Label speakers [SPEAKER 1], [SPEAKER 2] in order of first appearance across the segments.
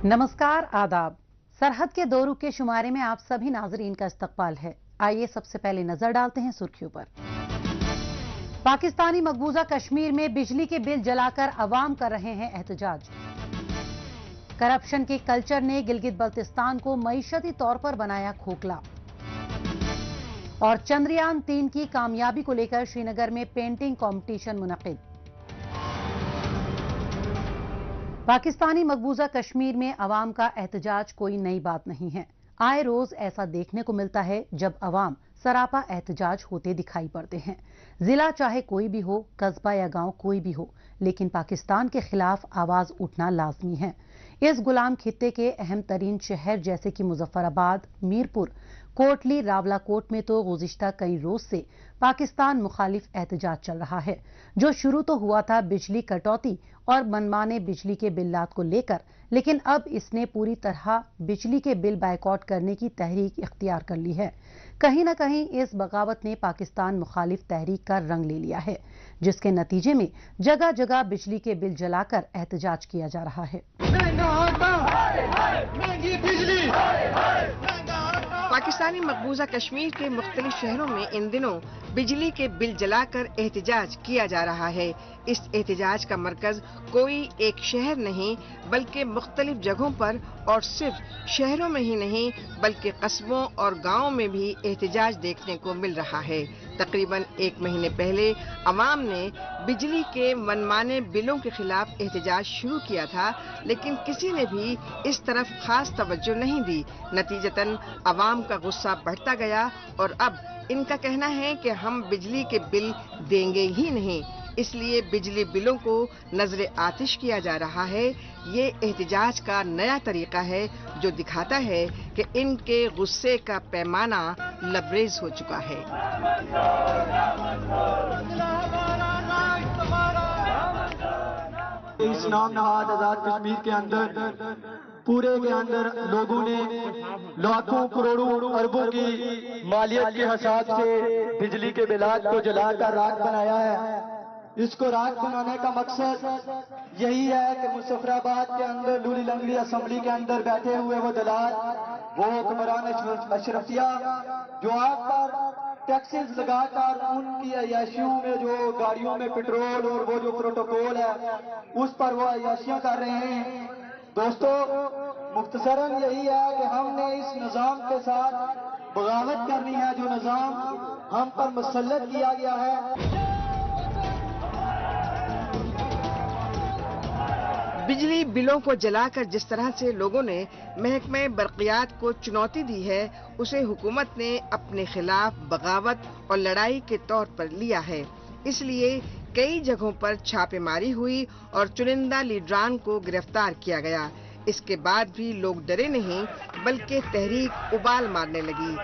[SPEAKER 1] नमस्कार, आदाब। सरहद के दो रुख के शुमारे में आप सभी नाजरीन का इस्तकबाल है। आइए सबसे पहले नजर डालते हैं सुर्खियों पर। पाकिस्तानी मकबूजा कश्मीर में बिजली के बिल जलाकर अवाम कर रहे हैं एहतजाज। करप्शन के कल्चर ने गिलगित बल्तिस्तान को मईशती तौर पर बनाया खोखला। और चंद्रयान 3 की कामयाबी को लेकर श्रीनगर में पेंटिंग कंपटीशन मुनक्किद। पाकिस्तानी मकबूजा कश्मीर में अवाम का एहतजाज कोई नई बात नहीं है। आए रोज ऐसा देखने को मिलता है जब अवाम सरापा एहतजाज होते दिखाई पड़ते हैं। जिला चाहे कोई भी हो, कस्बा या गांव कोई भी हो, लेकिन पाकिस्तान के खिलाफ आवाज उठना लाजमी है। इस गुलाम खित्ते के अहम तरीन शहर जैसे कि मुजफ्फराबाद, मीरपुर, कोटली, रावलाकोट में तो गुज़िश्ता कई रोज से पाकिस्तान मुखालिफ एहतजाज चल रहा है, जो शुरू तो हुआ था बिजली कटौती और मनमाने बिजली के बिल्लात को लेकर, लेकिन अब इसने पूरी तरह बिजली के बिल बायकॉट करने की तहरीक इख्तियार कर ली है। कहीं न कहीं इस बगावत ने पाकिस्तान मुखालिफ तहरीक का रंग ले लिया है, जिसके नतीजे में जगह जगह बिजली के बिल जलाकर एहतजाज किया जा रहा है।
[SPEAKER 2] पाकिस्तानी मकबूजा कश्मीर के मुख्तलिफ शहरों में इन दिनों बिजली के बिल जलाकर एहतजाज किया जा रहा है। इस एहतजाज का मरकज कोई एक शहर नहीं बल्कि मुख्तलिफ जगहों पर, और सिर्फ शहरों में ही नहीं बल्कि कस्बों और गांवों में भी एहतजाज देखने को मिल रहा है। तकरीबन एक महीने पहले अवाम ने बिजली के मनमाने बिलों के खिलाफ एहतजाज शुरू किया था, लेकिन किसी ने भी इस तरफ खास तवज्जो नहीं दी। नतीजतन अवाम का गुस्सा बढ़ता गया और अब इनका कहना है कि हम बिजली के बिल देंगे ही नहीं, इसलिए बिजली बिलों को नजरे आतिश किया जा रहा है। ये एहतजाज का नया तरीका है जो दिखाता है कि इनके गुस्से का पैमाना लबरेज हो चुका है।
[SPEAKER 3] इस नाम नहाद आजाद कश्मीर के अंदर पूरे के अंदर लोगों ने लाखों करोड़ों अरबों की मालियत के हिसाब से बिजली के बिलात को जलाकर राख बनाया है। इसको राख बनाने का मकसद यही है कि मुजफ्फराबाद के अंदर लूली लंगड़ी असेंबली के अंदर बैठे हुए वो दलाल, वो हुक्मरान अशरफिया जो आग पर टैक्सेस लगाकर उनकी अयाशियों में जो गाड़ियों में पेट्रोल और वो जो प्रोटोकॉल है उस पर वो अयाशियां कर रहे हैं। दोस्तों, मुख्तसरन यही है कि हमने इस निज़ाम के साथ बगावत करनी है जो निज़ाम हम पर मुसल्लत किया गया है।
[SPEAKER 2] बिजली बिलों को जलाकर जिस तरह से लोगों ने महकमे बरक़ियात को चुनौती दी है, उसे हुकूमत ने अपने खिलाफ बगावत और लड़ाई के तौर पर लिया है। इसलिए कई जगहों पर छापेमारी हुई और चुनिंदा लीडरान को गिरफ्तार किया गया। इसके बाद भी लोग डरे नहीं बल्कि तहरीक उबाल मारने लगी।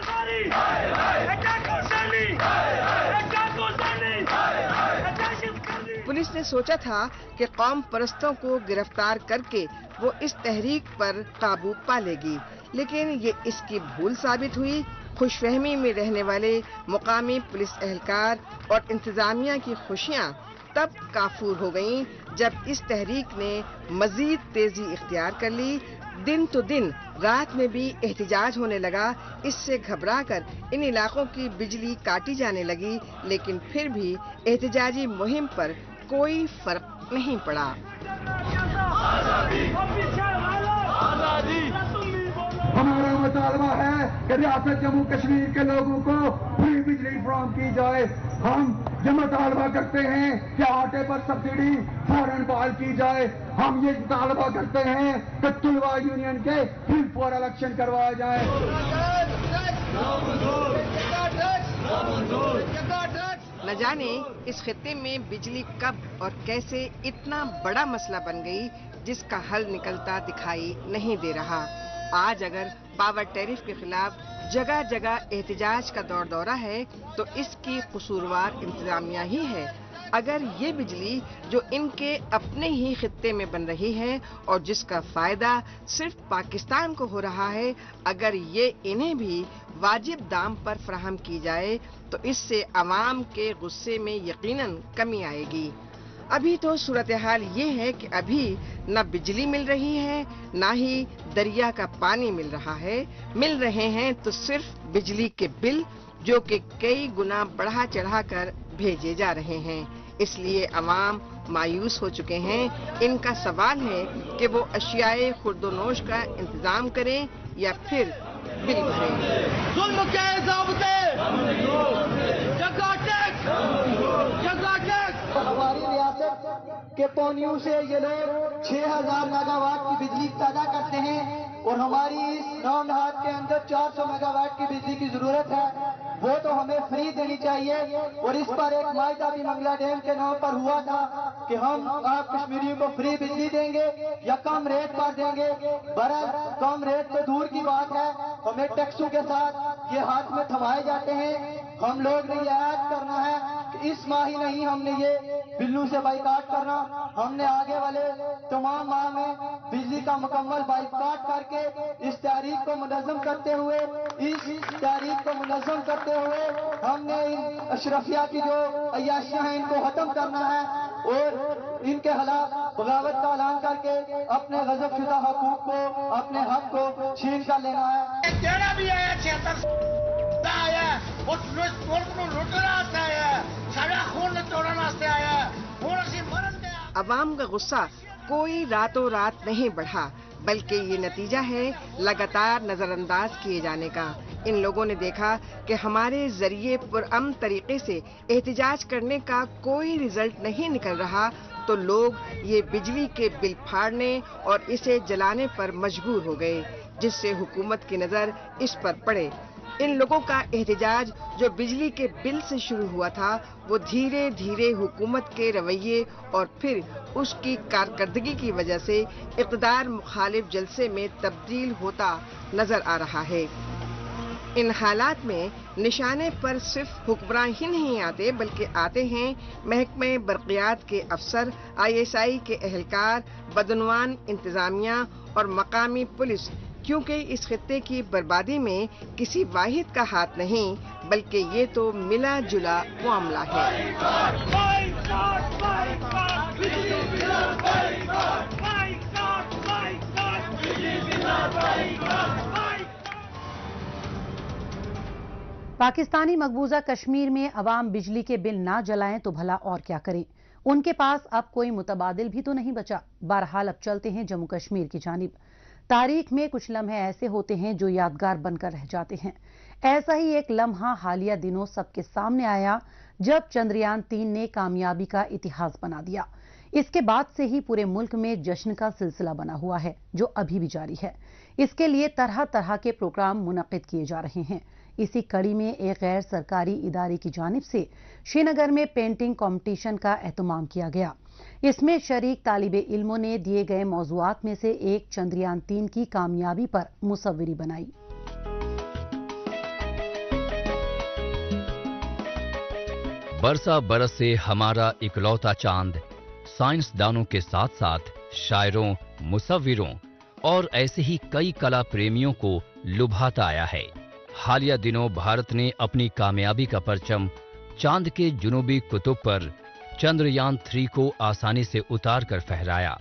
[SPEAKER 2] पुलिस ने सोचा था कि कौम परस्तों को गिरफ्तार करके वो इस तहरीक पर काबू पा लेगी, लेकिन ये इसकी भूल साबित हुई। खुशफहमी में रहने वाले मुकामी पुलिस एहलकार और इंतजामिया की खुशियां तब काफूर हो गईं जब इस तहरीक ने मजीद तेजी इख्तियार कर ली। दिन तो दिन रात में भी एहतजाज होने लगा। इससे घबराकर इन इलाकों की बिजली काटी जाने लगी, लेकिन फिर भी एहतजाजी मुहिम पर कोई फर्क नहीं पड़ा।
[SPEAKER 3] हमारा मुतालबा है कि रियासत जम्मू कश्मीर के लोगों को फ्री बिजली फराहम की जाए। हम ये मुतालबा करते हैं कि आटे पर सब्सिडी फौरन बहाल की जाए। हम ये मुतालबा करते हैं कि तुलवा यूनियन के फिर फौर इलेक्शन करवाए जाए।
[SPEAKER 2] न जाने इस खित्ते में बिजली कब और कैसे इतना बड़ा मसला बन गई जिसका हल निकलता दिखाई नहीं दे रहा। आज अगर पावर टैरिफ के खिलाफ जगह जगह एहतजाज का दौर दौरा है तो इसकी कसूरवार इंतजामिया ही है। अगर ये बिजली जो इनके अपने ही खित्ते में बन रही है और जिसका फायदा सिर्फ पाकिस्तान को हो रहा है, अगर ये इन्हें भी वाजिब दाम पर फराहम की जाए तो इससे अवाम के गुस्से में यकीनन कमी आएगी। अभी तो सूरत हाल ये है कि अभी न बिजली मिल रही है, न ही दरिया का पानी मिल रहा है। मिल रहे हैं तो सिर्फ बिजली के बिल, जो कि कई गुना बढ़ा चढ़ा कर भेजे जा रहे हैं। इसलिए अवाम मायूस हो चुके हैं। इनका सवाल है कि वो अशियाए खुर्दोनोश का इंतजाम करें या फिर बिल भरें।
[SPEAKER 3] जुल्म के ज़ाब्ते, जगह टैक्स, हमारी रियासत के पौनियों से ये लोग 6000 मेगावाट की बिजली पैदा करते हैं और हमारी इस नौनहाट के अंदर 400 मेगावाट की बिजली की जरूरत है। वो तो हमें फ्री देनी चाहिए। और इस पर एक मायदा भी मंगला डैम के नाम पर हुआ था कि हम आप कश्मीरियों को फ्री बिजली देंगे या कम रेट पर देंगे। बरस कम रेट तो दूर की बात है, हमें टैक्सों के साथ ये हाथ में थमाए जाते हैं। हम लोग ने ये ऐड करना है कि इस माह ही नहीं, हमने ये बिल्लू से बाइकाट करना। हमने आगे वाले तमाम माह में बिजली का मुकम्मल बाइकाट करके इस तारीख को मुनज़्ज़म करते हुए हमने इन अशरफिया की जो अय्याशियां हैं इनको खत्म करना है और इनके खिलाफ बगावत का ऐलान करके अपने गज़ब शुदा हकूक को, अपने हक को छीन कर लेना है।
[SPEAKER 4] तेरा भी आया 76 आया और मुल्क को लुटना आया, सारा खून तोड़ना आया, खून से मरन गया।
[SPEAKER 2] अवाम का गुस्सा कोई रातों रात नहीं बढ़ा, बल्कि ये नतीजा है लगातार नजरअंदाज किए जाने का। इन लोगों ने देखा कि हमारे जरिए पुरअमन तरीके से एहतजाज करने का कोई रिजल्ट नहीं निकल रहा, तो लोग ये बिजली के बिल फाड़ने और इसे जलाने पर मजबूर हो गए, जिससे हुकूमत की नजर इस पर पड़े। इन लोगों का एहतजाज जो बिजली के बिल से शुरू हुआ था, वो धीरे धीरे हुकूमत के रवैये और फिर उसकी कारकर्दगी की वजह से इक़्तिदार मुखालिफ जलसे में तब्दील होता नजर आ रहा है। इन हालात में निशाने पर सिर्फ हुक्मरान ही नहीं आते, बल्कि आते हैं महकमे बरक़ियात के अफसर, ISI के एहलकार, बदनवान इंतजामिया और मकामी पुलिस, क्योंकि इस खित्ते की बर्बादी में किसी वाहिद का हाथ नहीं, बल्कि ये तो मिला जुला मामला है।
[SPEAKER 1] पाकिस्तानी मकबूजा कश्मीर में अवाम बिजली के बिल ना जलाएं तो भला और क्या करें। उनके पास अब कोई मुतबादिल भी तो नहीं बचा। बहरहाल अब चलते हैं जम्मू कश्मीर की जानिब। तारीख में कुछ लम्हे ऐसे होते हैं जो यादगार बनकर रह जाते हैं। ऐसा ही एक लम्हा हालिया दिनों सबके सामने आया जब चंद्रयान 3 ने कामयाबी का इतिहास बना दिया। इसके बाद से ही पूरे मुल्क में जश्न का सिलसिला बना हुआ है, जो अभी भी जारी है। इसके लिए तरह तरह के प्रोग्राम मुनक्किद किए जा रहे हैं। इसी कड़ी में एक गैर सरकारी इदारे की जानिब से श्रीनगर में पेंटिंग कंपटीशन का एहतमाम किया गया। इसमें शरीक तालिबे इल्मों ने दिए गए मौज़ूआत में से एक चंद्रयान 3 की कामयाबी पर मुसव्विरी बनाई।
[SPEAKER 5] बरसा बरस से हमारा इकलौता चांद साइंसदानों के साथ साथ शायरों, मुसव्विरों और ऐसे ही कई कला प्रेमियों को लुभाता आया है। हालिया दिनों भारत ने अपनी कामयाबी का परचम चांद के जुनूबी कुतुब पर चंद्रयान 3 को आसानी से उतार कर फहराया।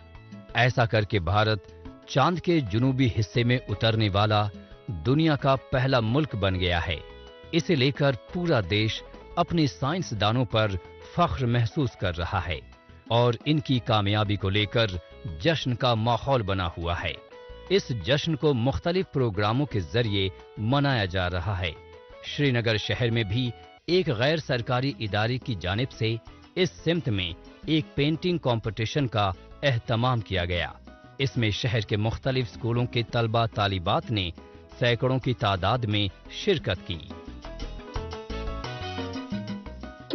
[SPEAKER 5] ऐसा करके भारत चांद के जुनूबी हिस्से में उतरने वाला दुनिया का पहला मुल्क बन गया है। इसे लेकर पूरा देश अपने साइंसदानों पर फख्र महसूस कर रहा है और इनकी कामयाबी को लेकर जश्न का माहौल बना हुआ है। इस जश्न को मुख्तलिफ प्रोग्रामों के जरिए मनाया जा रहा है। श्रीनगर शहर में भी एक गैर सरकारी इदारे की जानिब से इस सिमत में एक पेंटिंग कंपटीशन का एहतमाम किया गया। इसमें शहर के मुख्तलिफ स्कूलों के तलबा तालिबात ने सैकड़ों की तादाद में शिरकत की।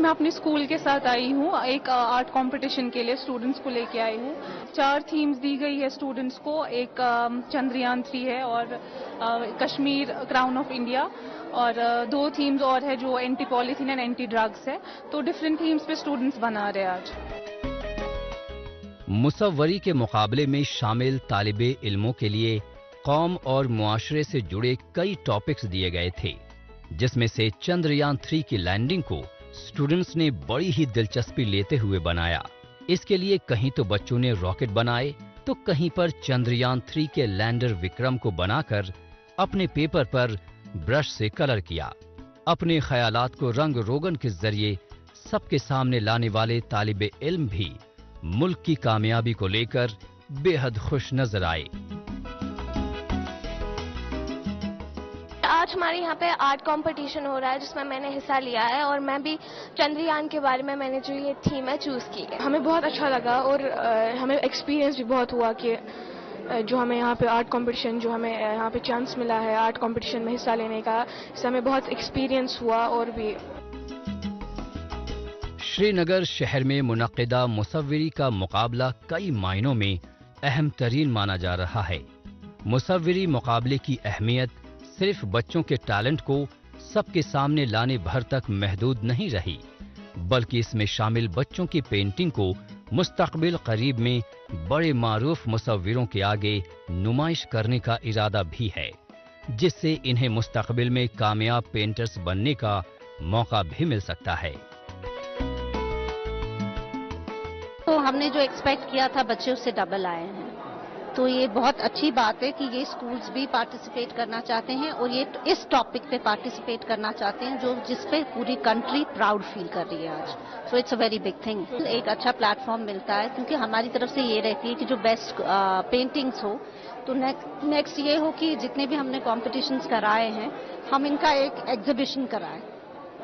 [SPEAKER 6] मैं अपने स्कूल के साथ आई हूँ, एक आर्ट कंपटीशन के लिए स्टूडेंट्स को लेके आई हूँ। 4 थीम्स दी गई है स्टूडेंट्स को। एक चंद्रयान 3 है और कश्मीर क्राउन ऑफ इंडिया, और 2 थीम्स और है जो anti polythene and anti drugs है। तो डिफरेंट थीम्स पे स्टूडेंट्स बना रहे हैं आज।
[SPEAKER 5] मुसव्वरी के मुकाबले में शामिल तालिबे इल्मों के लिए कौम और मुआशरे से जुड़े कई टॉपिक्स दिए गए थे, जिसमें से चंद्रयान 3 की लैंडिंग को स्टूडेंट्स ने बड़ी ही दिलचस्पी लेते हुए बनाया। इसके लिए कहीं तो बच्चों ने रॉकेट बनाए तो कहीं पर चंद्रयान 3 के लैंडर विक्रम को बनाकर अपने पेपर पर ब्रश से कलर किया। अपने ख्यालात को रंग रोगन के जरिए सबके सामने लाने वाले तालिबे इल्म भी मुल्क की कामयाबी को लेकर बेहद खुश नजर आए।
[SPEAKER 7] आज हमारे यहाँ पे आर्ट कंपटीशन हो रहा है जिसमें मैंने हिस्सा लिया है और मैं भी चंद्रयान के बारे में मैंने जो ये थीम है चूज की है। हमें बहुत अच्छा लगा और हमें एक्सपीरियंस भी बहुत हुआ कि जो हमें यहाँ पे आर्ट कंपटीशन, जो हमें यहाँ पे चांस मिला है आर्ट कंपटीशन में हिस्सा लेने का, इससे हमें बहुत एक्सपीरियंस हुआ। और भी
[SPEAKER 5] श्रीनगर शहर में मुनक्किदा मुसव्विरी का मुकाबला कई मायनों में अहम तरीन माना जा रहा है। मुसव्विरी मुकाबले की अहमियत सिर्फ बच्चों के टैलेंट को सबके सामने लाने भर तक महदूद नहीं रही, बल्कि इसमें शामिल बच्चों की पेंटिंग को मुस्तकबिल करीब में बड़े मारूफ मुसव्विरों के आगे नुमाइश करने का इरादा भी है, जिससे इन्हें मुस्तकबिल में कामयाब पेंटर्स बनने का मौका भी मिल सकता है।
[SPEAKER 8] तो हमने जो एक्सपेक्ट किया था बच्चे उससे डबल आए हैं, तो ये बहुत अच्छी बात है कि ये स्कूल्स भी पार्टिसिपेट करना चाहते हैं और ये इस टॉपिक पे पार्टिसिपेट करना चाहते हैं जो जिस पे पूरी कंट्री प्राउड फील कर रही है आज। So it's a very big thing. एक अच्छा प्लेटफॉर्म मिलता है क्योंकि हमारी तरफ से ये रहती है कि जो बेस्ट पेंटिंग्स हो, तो नेक्स्ट ये हो कि जितने भी हमने कॉम्पिटिशन्स कराए हैं हम इनका एक एग्जीबिशन कराएं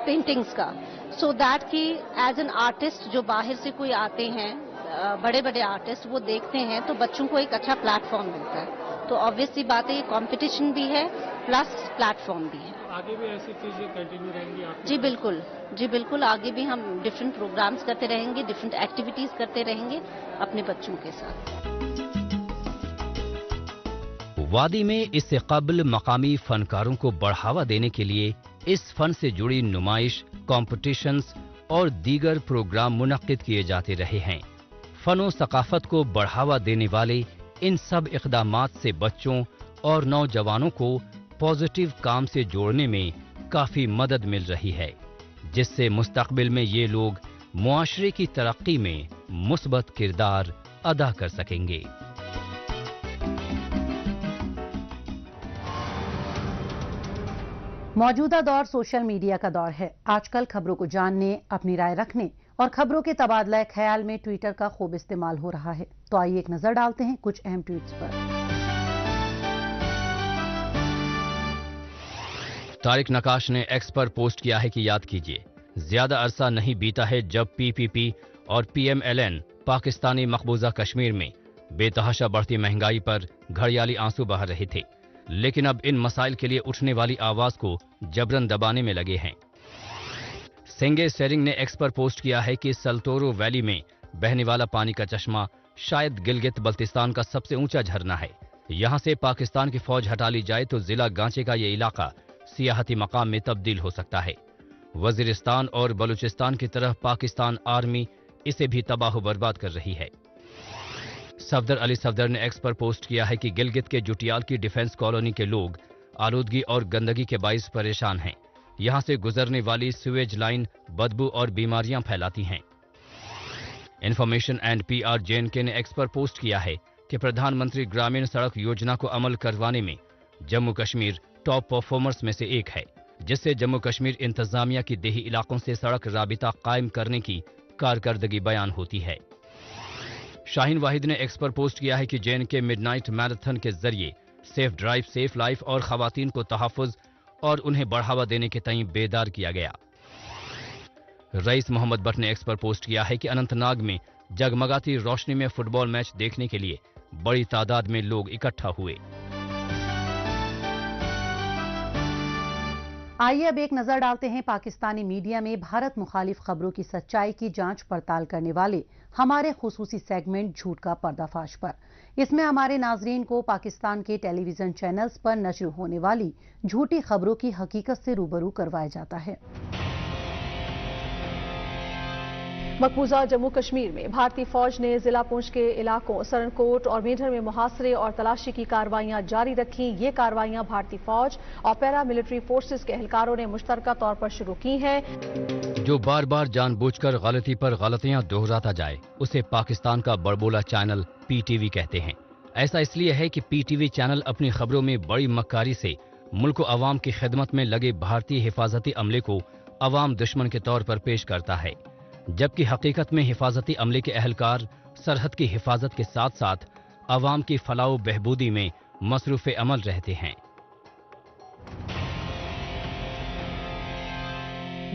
[SPEAKER 8] पेंटिंग्स का, सो दैट कि एज एन आर्टिस्ट जो बाहर से कोई आते हैं बड़े बड़े आर्टिस्ट वो देखते हैं तो बच्चों को एक अच्छा प्लेटफॉर्म मिलता है। तो ऑब्वियसली बात है ये कंपटीशन भी है प्लस प्लेटफॉर्म भी है।
[SPEAKER 9] आगे भी ऐसी चीजें कंटिन्यू रहेंगी आपकी?
[SPEAKER 8] जी बिल्कुल आगे भी हम डिफरेंट प्रोग्राम्स करते रहेंगे, डिफरेंट एक्टिविटीज करते रहेंगे अपने बच्चों के साथ।
[SPEAKER 5] वादी में इससे कबल मकामी फनकारों को बढ़ावा देने के लिए इस फन से जुड़ी नुमाइश, कॉम्पिटिशन्स और दीगर प्रोग्राम मुनक्किद किए जाते रहे हैं। फनो सकाफत को बढ़ावा देने वाले इन सब इक़दामात से बच्चों और नौजवानों को पॉजिटिव काम से जोड़ने में काफी मदद मिल रही है, जिससे मुस्तकबिल में ये लोग मुआशरे की तरक्की में मुस्बत किरदार अदा कर सकेंगे।
[SPEAKER 1] मौजूदा दौर सोशल मीडिया का दौर है। आजकल खबरों को जानने, अपनी राय रखने और खबरों के तबादला ख्याल में ट्विटर का खूब इस्तेमाल हो रहा है। तो आइए एक नजर डालते हैं कुछ अहम ट्वीट्स पर।
[SPEAKER 5] तारिक नकाश ने एक्स पर पोस्ट किया है कि याद कीजिए, ज्यादा अरसा नहीं बीता है जब पीपीपी और पीएमएलएन पाकिस्तानी मकबूजा कश्मीर में बेतहाशा बढ़ती महंगाई पर घड़ियाली आंसू बहा रहे थे, लेकिन अब इन मसाइल के लिए उठने वाली आवाज को जबरन दबाने में लगे हैं। सेंगे सेरिंग ने एक्स पर पोस्ट किया है कि सल्तोरो वैली में बहने वाला पानी का चश्मा शायद गिलगित बल्तिस्तान का सबसे ऊंचा झरना है। यहां से पाकिस्तान की फौज हटा ली जाए तो जिला गांचे का ये इलाका सियाहती मकाम में तब्दील हो सकता है। वजीरिस्तान और बलूचिस्तान की तरह पाकिस्तान आर्मी इसे भी तबाह बर्बाद कर रही है। सफदर अली सफदर ने एक्स पर पोस्ट किया है कि गिलगित के जुटियाल की डिफेंस कॉलोनी के लोग आलूदगी और गंदगी के बाइस परेशान हैं। यहां से गुजरने वाली सीवेज लाइन बदबू और बीमारियां फैलाती हैं। इंफॉर्मेशन एंड पीआर जेएनके ने एक्स पर पोस्ट किया है कि प्रधानमंत्री ग्रामीण सड़क योजना को अमल करवाने में जम्मू कश्मीर टॉप परफॉर्मर्स में से एक है, जिससे जम्मू कश्मीर इंतजामिया की देही इलाकों से सड़क राबिता कायम करने की कारकर्दगी बयान होती है। शाहीन वाहिद ने एक्स पर पोस्ट किया है कि जेएनके मिडनाइट मैराथन के जरिए सेफ ड्राइव सेफ लाइफ और खवातीन को तहफ़्फ़ुज़ और उन्हें बढ़ावा देने के तईं बेदार किया गया। रईस मोहम्मद भट्ट ने एक्स पर पोस्ट किया है कि अनंतनाग में जगमगाती रोशनी में फुटबॉल मैच देखने के लिए बड़ी तादाद में लोग इकट्ठा हुए।
[SPEAKER 1] आइए अब एक नजर डालते हैं पाकिस्तानी मीडिया में भारत मुखालिफ खबरों की सच्चाई की जांच पड़ताल करने वाले हमारे खुसूसी सेगमेंट झूठ का पर्दाफाश पर। इसमें हमारे नाजरीन को पाकिस्तान के टेलीविजन चैनल्स पर नश्र होने वाली झूठी खबरों की हकीकत से रूबरू करवाया जाता है।
[SPEAKER 10] مقبوضہ جموں کشمیر میں بھارتی فوج نے ضلع پونچھ کے علاقوں سرنکوٹ اور میڈھر میں محاصرے اور تلاشی کی کارروائیاں جاری رکھیں۔ یہ کارروائیاں بھارتی فوج اور پیرا ملٹری فورسز کے اہلکاروں نے مشترکہ طور پر شروع کی ہیں۔
[SPEAKER 5] جو بار بار جان بوجھ کر غلطی پر غلطیاں دہراتا جائے اسے پاکستان کا بڑبولا چینل پی ٹی وی کہتے ہیں۔ ایسا اس لیے ہے کہ پی ٹی وی چینل اپنی خبروں میں بڑی مکاری سے ملک و عوام کی خدمت میں لگے بھارتی حفاظتی عملے کو عوام دشمن کے طور پر پیش کرتا ہے، جبکہ حقیقت میں حفاظتی عملے کے اہلکار سرحد کی حفاظت کے ساتھ ساتھ عوام کی فلاح و بہبودی میں مصروف عمل رہتے ہیں۔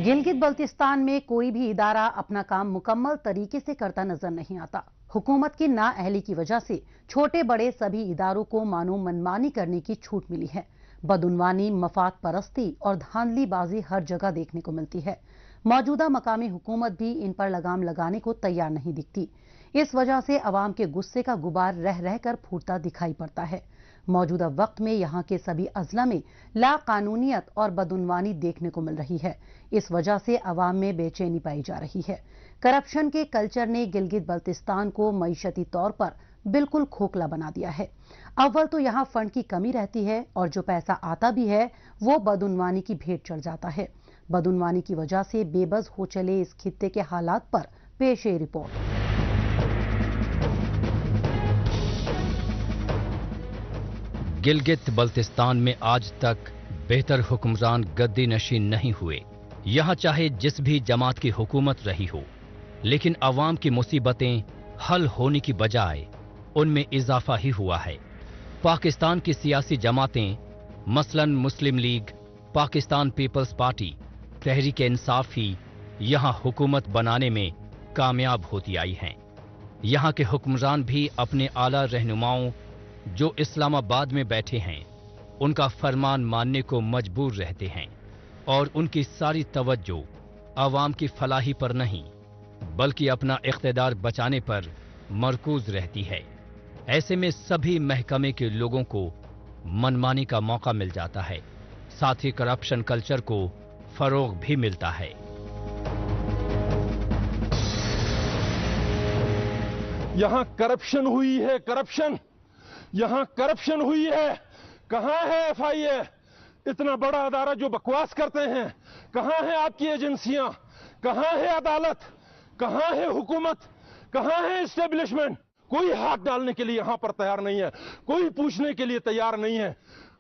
[SPEAKER 1] گلگت بلتستان میں کوئی بھی ادارہ اپنا کام مکمل طریقے سے کرتا نظر نہیں آتا۔ حکومت کی نااہلی کی وجہ سے چھوٹے بڑے سبھی اداروں کو مانو منمانی کرنے کی چھوٹ ملی ہے۔ بدعنوانی، مفاد پرستی اور دھاندلی بازی ہر جگہ دیکھنے کو ملتی ہے۔ موجودہ مقامی حکومت بھی ان پر لگام لگانے کو تیار نہیں دکھتی۔ اس وجہ سے عوام کے غصے کا غبار رہ رہ کر پھوٹتا دکھائی پڑتا ہے۔ موجودہ وقت میں یہاں کے سبھی اضلاع میں لا قانونیت اور بدعنوانی دیکھنے کو مل رہی ہے۔ اس وجہ سے عوام میں بے چینی پائی جا رہی ہے۔ کرپشن کے کلچر نے گلگت بلتستان کو معیشتی طور پر بالکل کھوکھلا بنا دیا ہے۔ اول تو یہاں فنڈ کی کمی رہتی ہے اور جو پیسہ آتا بھی ہے وہ بدعنوانی کی بھیٹ چڑھ جاتا ہے۔ بدعنوانی کی وجہ سے بے بس ہو چلے اس خطے کے حالات پر پیش ہے رپورٹ۔
[SPEAKER 5] گلگت بلتستان میں آج تک بہتر حکمران گدی نشین نہیں ہوئے۔ یہاں چاہے جس بھی جماعت کی حکومت رہی ہو، لیکن عوام کی مصیبتیں حل ہونے کی بجائے ان میں اضافہ ہی ہوا ہے۔ پاکستان کی سیاسی جماعتیں مثلاً مسلم league, Pakistan Peoples party, Tehreek Insaf ہی یہاں حکومت بنانے میں کامیاب ہوتی آئی ہیں۔ یہاں کے حکمران بھی اپنے اعلیٰ رہنماؤں جو اسلام آباد میں بیٹھے ہیں ان کا فرمان ماننے کو مجبور رہتے ہیں، اور ان کی ساری توجہ عوام کی فلاحی پر نہیں بلکہ اپنا اقتدار بچانے پر مرکوز رہتی ہے۔ ایسے میں سبھی محکمے کے لوگوں کو منمانی کا موقع مل جاتا ہے، ساتھ ہی کرپشن کلچر کو فروغ بھی ملتا ہے۔
[SPEAKER 11] یہاں کرپشن ہوئی ہے، یہاں کرپشن ہوئی ہے۔ کہاں ہے ایف آئی اے؟ اتنا بڑا ادارہ جو بکواس کرتے ہیں، کہاں ہے آپ کی ایجنسیاں؟ کہاں ہے عدالت؟ کہاں ہے حکومت؟ کہاں ہے اسٹیبلشمنٹ؟ کوئی ہاتھ ڈالنے کے لیے یہاں پر تیار نہیں ہے، کوئی پوچھنے کے لیے تیار نہیں ہے۔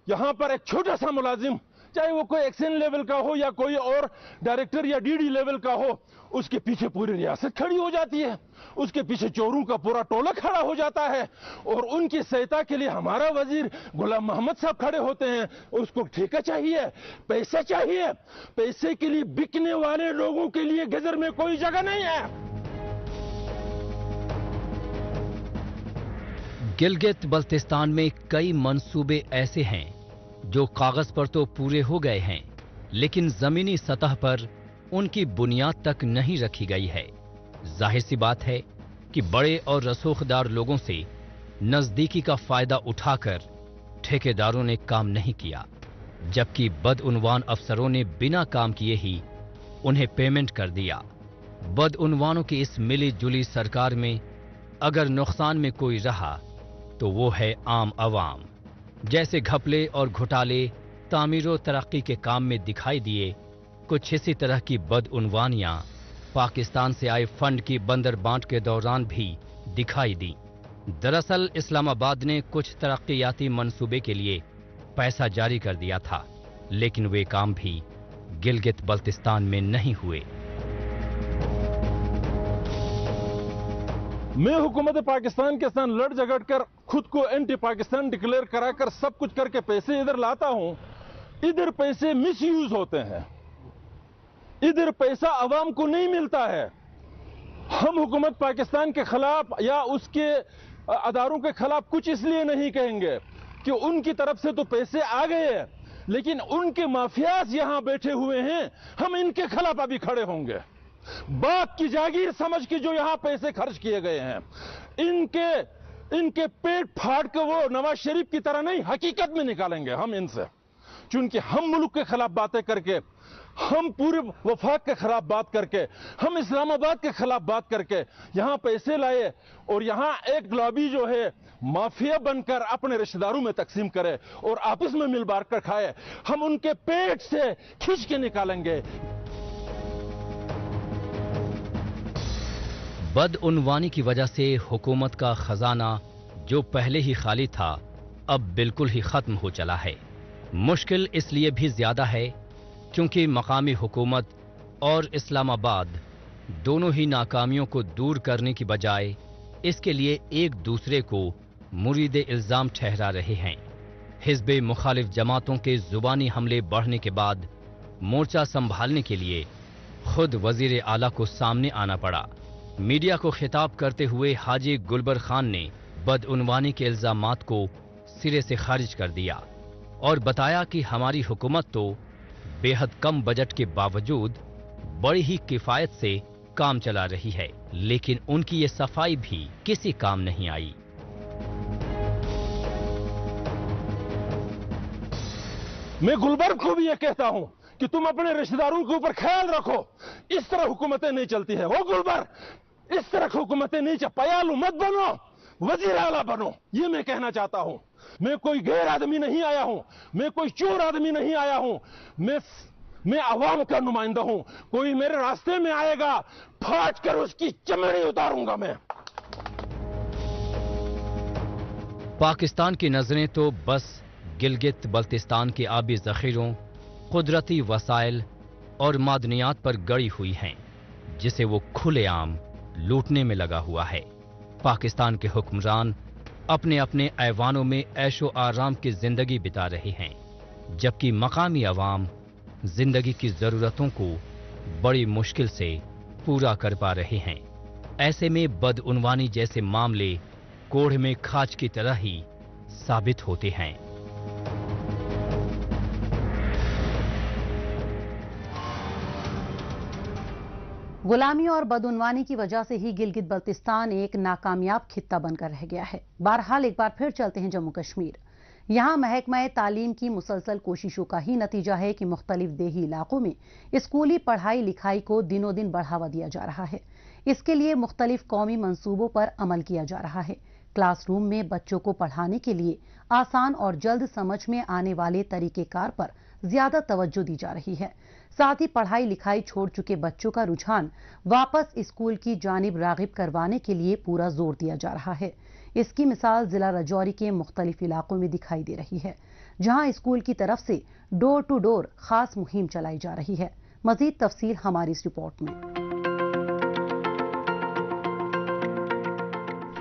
[SPEAKER 11] یہاں پر ایک چھوٹا سا ملازم، چاہے وہ کوئی ایکسن لیول کا ہو یا کوئی اور ڈائریکٹر یا ڈی ڈی لیول کا ہو، اس کے پیچھے پوری ریاست کھڑی ہو جاتی ہے، اس کے پیچھے چوروں کا پورا ٹولہ کھڑا ہو جاتا ہے، اور ان کی سہایتا کے لیے ہمارا وزیر غلام محمد صاحب کھڑے ہوتے ہیں۔ اس کو ٹھیکہ چاہیے، پیسے چاہیے، پیسے کے لیے بکنے والے لوگوں کے لیے گجر میں کوئی جگہ نہیں ہے۔
[SPEAKER 5] گلگت بلتستان میں کئی منصوبے ایسے ہیں جو کاغذ پر تو پورے ہو گئے ہیں، لیکن زمینی سطح پر ان کی بنیاد تک نہیں رکھی گئی ہے۔ ظاہر سی بات ہے کہ بڑے اور رسوخدار لوگوں سے نزدیکی کا فائدہ اٹھا کر ٹھیکیداروں نے کام نہیں کیا، جبکہ بدعنوان افسروں نے بنا کام کیے ہی انہیں پیمنٹ کر دیا۔ بدعنوانوں کی اس ملی جلی سرکار میں اگر نقصان میں کوئی رہا تو وہ ہے عام عوام۔ جیسے گھپلے اور گھوٹالے تعمیر و ترقی کے کام میں دکھائی دیے، کچھ اسی طرح کی بدعنوانیاں پاکستان سے آئے فنڈ کی بندر بانٹ کے دوران بھی دکھائی دیں۔ دراصل اسلام آباد نے کچھ ترقیاتی منصوبے کے لیے پیسہ جاری کر دیا تھا، لیکن وہ کام بھی گلگت بلتستان میں نہیں ہوئے۔
[SPEAKER 11] میں حکومت پاکستان کے ساتھ لڑ جھگڑ کر خود کو اینٹی پاکستان ڈکلیئر کرا کر سب کچھ کر کے پیسے ادھر لاتا ہوں، ادھر پیسے مس یوز ہوتے ہیں، ادھر پیسہ عوام کو نہیں ملتا ہے۔ ہم حکومت پاکستان کے خلاف یا اس کے اداروں کے خلاف کچھ اس لیے نہیں کہیں گے کہ ان کی طرف سے تو پیسے آ گئے ہیں، لیکن ان کے مافیاز یہاں بیٹھے ہوئے ہیں، ہم ان کے خلاف ابھی کھڑے ہوں گے۔ باپ کی جاگیر سمجھ کے جو یہاں پیسے خرچ کیے گئے ہیں، ان کے پیٹ پھاڑ کے وہ نواز شریف کی طرح نہیں، حقیقت میں نکالیں گے ہم ان سے، چونکہ ہم ملک کے خلاف باتیں کر کے ہم پورے وفاق کے خلاف بات کر کے، ہم اسلام آباد کے خلاف بات کر کے یہاں پیسے لائے اور یہاں ایک لابی جو ہے مافیا بن کر اپنے رشتہ داروں میں تقسیم کرے اور آپس میں مل بانٹ کر کھائے، ہم ان کے پیٹ سے کھینچ کے نکالیں گے۔
[SPEAKER 5] بدعنوانی کی وجہ سے حکومت کا خزانہ جو پہلے ہی خالی تھا اب بالکل ہی ختم ہو چلا ہے۔ مشکل اس لیے بھی زیادہ ہے کیونکہ مقامی حکومت اور اسلام آباد دونوں ہی ناکامیوں کو دور کرنے کی بجائے اس کے لیے ایک دوسرے کو مرید الزام ٹھہرا رہے ہیں۔ حزب مخالف جماعتوں کے زبانی حملے بڑھنے کے بعد مورچہ سنبھالنے کے لیے خود وزیر اعلیٰ کو سامنے آنا پڑا۔ میڈیا کو خطاب کرتے ہوئے حاجی گلبر خان نے بدعنوانی کے الزامات کو سرے سے خارج کر دیا اور بتایا کہ ہماری حکومت تو بے حد کم بجٹ کے باوجود بڑی ہی کفایت سے کام چلا رہی ہے، لیکن ان کی یہ صفائی بھی کسی کام نہیں آئی۔
[SPEAKER 11] میں گلبرگ کو بھی یہ کہتا ہوں کہ تم اپنے رشتہ داروں کے اوپر خیال رکھو، اس طرح حکومتیں نہیں چلتی ہے۔ وہ گلبرگ اس طرح حکومتیں نہیں پیالو مت بنو، وزیر اعلیٰ بنو، یہ میں کہنا چاہتا ہوں۔ میں کوئی غیر آدمی نہیں آیا ہوں، میں کوئی چور آدمی نہیں آیا ہوں، میں عوام کا نمائندہ ہوں۔ کوئی میرے راستے میں آئے گا پھاٹ کر اس کی چمڑی اتاروں گا میں۔
[SPEAKER 5] پاکستان کی نظریں تو بس گلگت بلتستان کے آبی ذخیروں، قدرتی وسائل اور معدنیات پر گڑی ہوئی ہیں، جسے وہ کھلے عام لوٹنے میں لگا ہوا ہے۔ پاکستان کے حکمران اپنے اپنے ایوانوں میں عیش و آرام کی زندگی بتا رہے ہیں، جبکہ مقامی عوام زندگی کی ضرورتوں کو بڑی مشکل سے پورا کر پا رہے ہیں۔ ایسے میں بدعنوانی جیسے معاملے کوڑھ میں کھاج کی طرح ہی ثابت ہوتے ہیں۔
[SPEAKER 1] غلامی اور بدعنوانی کی وجہ سے ہی گلگت بلتستان ایک ناکامیاب خطہ بن کر رہ گیا ہے۔ بہرحال ایک بار پھر چلتے ہیں جموں کشمیر۔ یہاں محکمہ تعلیم کی مسلسل کوششوں کا ہی نتیجہ ہے کہ مختلف دیہی علاقوں میں اسکولی پڑھائی لکھائی کو دنوں دن بڑھاوا دیا جا رہا ہے۔ اس کے لیے مختلف قومی منصوبوں پر عمل کیا جا رہا ہے۔ کلاس روم میں بچوں کو پڑھانے کے لیے آسان اور جلد سمجھ میں آنے والے طریقہ کار پر زیادہ توجہ دی جا رہی ہے۔ ساتھ ہی پڑھائی لکھائی چھوڑ چکے بچوں کا رجحان واپس اسکول کی جانب راغب کروانے کے لیے پورا زور دیا جا رہا ہے۔ اس کی مثال ضلع راجوری کے مختلف علاقوں میں دکھائی دے رہی ہے، جہاں اسکول کی طرف سے ڈور ٹو ڈور خاص مہم چلائی جا رہی ہے۔ مزید تفصیل ہماری اس رپورٹ میں۔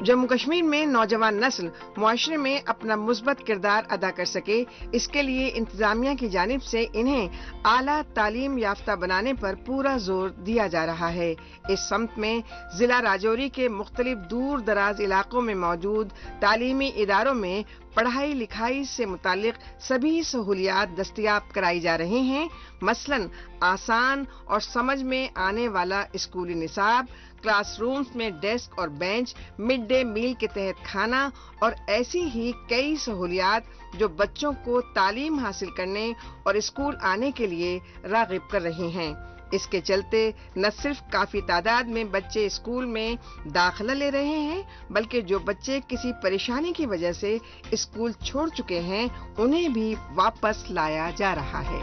[SPEAKER 2] جموں کشمیر میں نوجوان نسل معاشرے میں اپنا مثبت کردار ادا کر سکے، اس کے لیے انتظامیہ کی جانب سے انہیں اعلیٰ تعلیم یافتہ بنانے پر پورا زور دیا جا رہا ہے۔ اس سمت میں ضلع راجوری کے مختلف دور دراز علاقوں میں موجود تعلیمی اداروں میں پڑھائی لکھائی سے متعلق سبھی سہولیات دستیاب کرائی جا رہی ہیں، مثلاً آسان اور سمجھ میں آنے والا اسکولی نصاب، کلاس رومز میں ڈیسک اور بینچ، مڈ ڈے میل کے تحت کھانا اور ایسی ہی کئی سہولیات جو بچوں کو تعلیم حاصل کرنے اور اسکول آنے کے لیے راغب کر رہی ہیں۔ اس کے چلتے نہ صرف کافی تعداد میں بچے اسکول میں داخلہ لے رہے ہیں، بلکہ جو بچے کسی پریشانی کی وجہ سے اسکول چھوڑ چکے ہیں انہیں بھی واپس لایا جا رہا ہے۔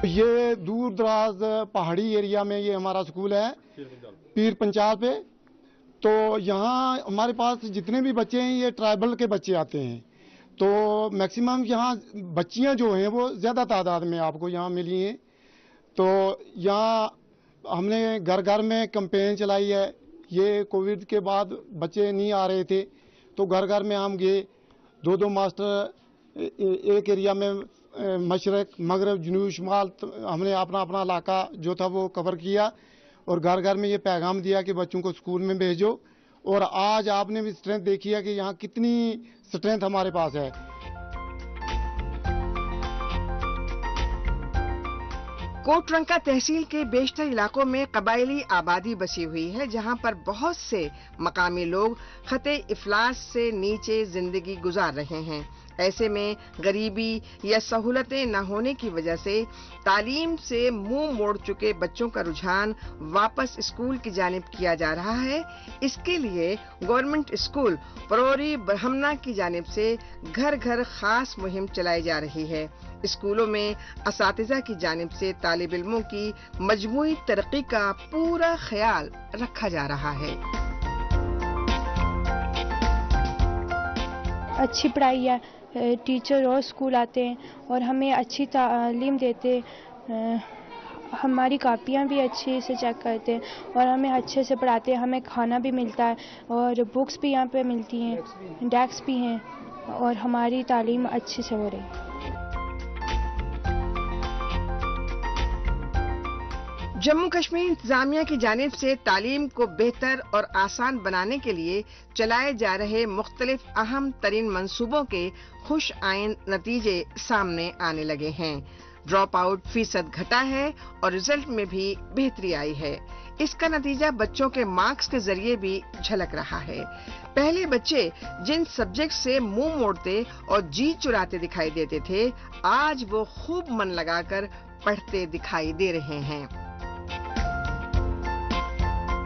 [SPEAKER 12] یہ دور دراز پہاڑی ایریا میں یہ ہمارا اسکول ہے، پیر پنچال پہ۔ تو یہاں ہمارے پاس جتنے بھی بچے ہیں یہ ٹرائبل کے بچے آتے ہیں، تو میکسیمم یہاں بچیاں جو ہیں وہ زیادہ تعداد میں آپ کو یہاں ملی ہیں۔ تو یہاں ہم نے گھر گھر میں کمپین چلائی ہے، یہ کووڈ کے بعد بچے نہیں آ رہے تھے تو گھر گھر میں ہم گئے، دو ماسٹر ایک ایریا میں مشرق مغرب جنوب شمال ہم نے اپنا علاقہ جو تھا وہ کور کیا اور گھر گھر میں یہ پیغام دیا کہ بچوں کو اسکول میں بھیجو۔ اور آج آپ نے بھی اسٹرینتھ دیکھی ہے کہ یہاں کتنی اسٹرینتھ ہمارے پاس ہے۔
[SPEAKER 2] کوٹ رنکا تحصیل کے بیشتر علاقوں میں قبائلی آبادی بسی ہوئی ہے، جہاں پر بہت سے مقامی لوگ خطے افلاس سے نیچے زندگی گزار رہے ہیں۔ ایسے میں غریبی یا سہولتیں نہ ہونے کی وجہ سے تعلیم سے منہ موڑ چکے بچوں کا رجحان واپس اسکول کی جانب کیا جا رہا ہے۔ اس کے لیے گورنمنٹ اسکول پروری برہمنا کی جانب سے گھر گھر خاص مہم چلائی جا رہی ہے۔ اسکولوں میں اساتذہ کی جانب سے طالب علموں کی مجموعی ترقی کا پورا خیال رکھا جا رہا ہے۔
[SPEAKER 13] اچھی پڑھائی ہے، ٹیچر روز اسکول آتے ہیں اور ہمیں اچھی تعلیم دیتے، ہماری کاپیاں بھی اچھے سے چیک کرتے ہیں اور ہمیں اچھے سے پڑھاتے ہیں، ہمیں کھانا بھی ملتا ہے اور بکس بھی یہاں پہ ملتی ہیں، ڈیسک بھی ہیں اور ہماری تعلیم اچھے سے ہو رہی ہے۔
[SPEAKER 2] جموں کشمیر انتظامیہ کی جانب سے تعلیم کو بہتر اور آسان بنانے کے لیے چلائے جا رہے مختلف اہم ترین منصوبوں کے خوش آئند نتیجے سامنے آنے لگے ہیں۔ ڈراپ آؤٹ فیصد گھٹا ہے اور رزلٹ میں بھی بہتری آئی ہے۔ اس کا نتیجہ بچوں کے مارکس کے ذریعے بھی جھلک رہا ہے۔ پہلے بچے جن سبجیکٹ سے منہ موڑتے اور جی چراتے دکھائی دیتے تھے، آج وہ خوب من لگا کر پڑھتے دکھائی دے رہے ہیں۔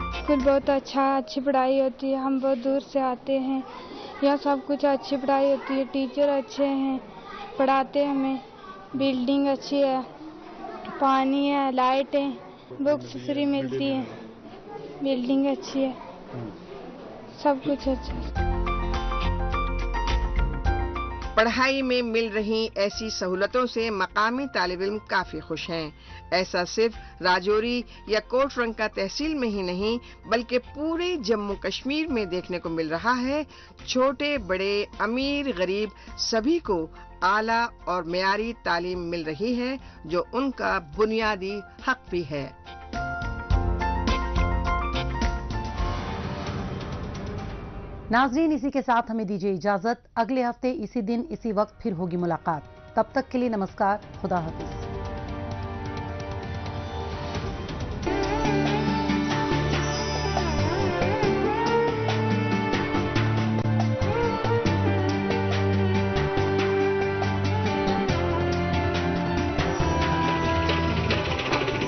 [SPEAKER 13] اسکول بہت اچھی پڑھائی ہوتی ہے، ہم بہت دور سے آتے ہیں، یہاں سب کچھ اچھی پڑھائی ہوتی ہے، ٹیچر اچھے ہیں، پڑھاتے ہمیں، بلڈنگ اچھی ہے، پانی ہے، لائٹ ہے، بکس فری ملتی ہے، بلڈنگ اچھی ہے، سب کچھ اچھا ہے۔
[SPEAKER 2] پڑھائی میں مل رہی ایسی سہولتوں سے مقامی طالب علم کافی خوش ہیں۔ ایسا صرف راجوری یا کوٹ رنگا تحصیل میں ہی نہیں بلکہ پورے جموں کشمیر میں دیکھنے کو مل رہا ہے۔ چھوٹے بڑے امیر غریب سبھی کو اعلیٰ اور معیاری تعلیم مل رہی ہے جو ان کا بنیادی حق بھی ہے۔
[SPEAKER 1] ناظرین، اسی کے ساتھ ہمیں دیجیے اجازت، اگلے ہفتے اسی دن اسی وقت پھر ہوگی ملاقات۔ تب تک کے لیے نمسکار، خدا حافظ۔